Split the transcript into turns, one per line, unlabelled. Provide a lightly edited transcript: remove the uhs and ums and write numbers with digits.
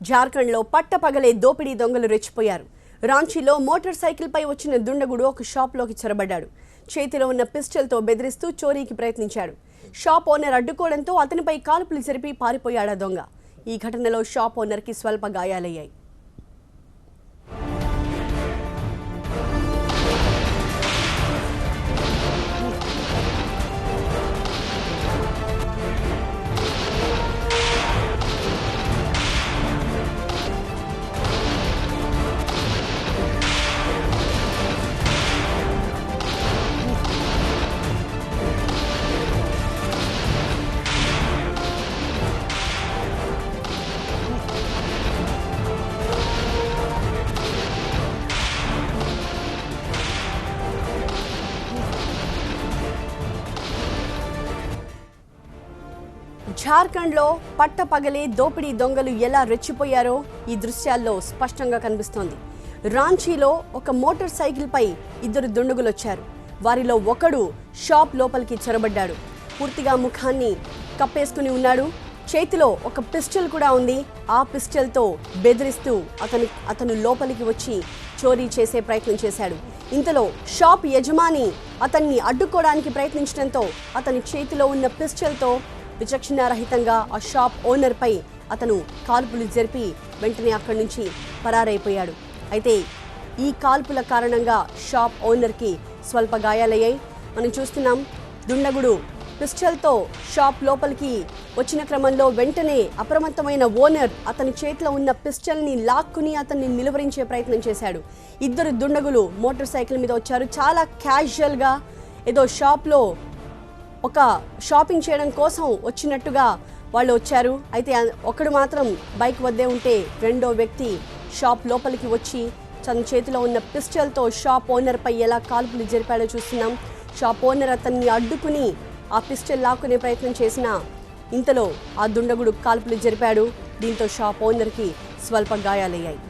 జార్ఖండ్లో పట్టపగలే దోపిడీ దొంగలు రెచ్చిపోయారు. రాంచీలో మోటార్ సైకిల్పై వచ్చిన దుండగుడు ఒక షాప్లోకి చొరబడ్డాడు. చేతిలో ఉన్న పిస్టల్తో బెదిరిస్తూ చోరీకి ప్రయత్నించాడు. షాప్ ఓనర్ అడ్డుకోవడంతో అతనిపై కాల్పులు జరిపి పారిపోయాడు దొంగ. ఈ ఘటనలో షాప్ ఓనర్కి స్వల్ప గాయాలయ్యాయి. జార్ఖండ్లో పట్టపగలే దోపిడీ దొంగలు ఎలా రెచ్చిపోయారో ఈ దృశ్యాల్లో స్పష్టంగా కనిపిస్తోంది. రాంచీలో ఒక మోటార్ సైకిల్పై ఇద్దరు దుండగులు వచ్చారు. వారిలో ఒకడు షాప్ లోపలికి చొరబడ్డాడు. పూర్తిగా ముఖాన్ని కప్పేసుకుని ఉన్నాడు. చేతిలో ఒక పిస్టల్ కూడా ఉంది. ఆ పిస్టల్తో బెదిరిస్తూ అతను లోపలికి వచ్చి చోరీ చేసే ప్రయత్నం చేశాడు. ఇంతలో షాప్ యజమాని అతన్ని అడ్డుకోవడానికి ప్రయత్నించడంతో అతని చేతిలో ఉన్న పిస్టల్తో విచక్షణారహితంగా ఆ షాప్ ఓనర్పై అతను కాల్పులు జరిపి వెంటనే అక్కడి నుంచి పరారైపోయాడు. అయితే ఈ కాల్పుల కారణంగా షాప్ ఓనర్కి స్వల్ప గాయాలయ్యాయి. మనం చూస్తున్నాం, దుండగుడు పిస్టల్తో షాప్ లోపలికి వచ్చిన క్రమంలో వెంటనే అప్రమత్తమైన ఓనర్ అతని చేతిలో ఉన్న పిస్టల్ని లాక్కుని అతన్ని నిలువరించే ప్రయత్నం చేశాడు. ఇద్దరు దుండగులు మోటార్ సైకిల్ మీద వచ్చారు. చాలా క్యాజువల్గా ఏదో షాప్లో ఒక షాపింగ్ చేయడం కోసం వచ్చినట్టుగా వాళ్ళు వచ్చారు. అయితే ఒకడు మాత్రం బైక్ వద్దే ఉంటే రెండో వ్యక్తి షాప్ లోపలికి వచ్చి తన చేతిలో ఉన్న పిస్టల్తో షాప్ ఓనర్పై ఎలా కాల్పులు జరిపాడో చూస్తున్నాం. షాప్ ఓనర్ అతన్ని అడ్డుకుని ఆ పిస్టల్ లాక్కునే ప్రయత్నం చేసిన ఇంతలో ఆ దుండగుడు కాల్పులు జరిపాడు. దీంతో షాప్ ఓనర్కి స్వల్ప గాయాలయ్యాయి.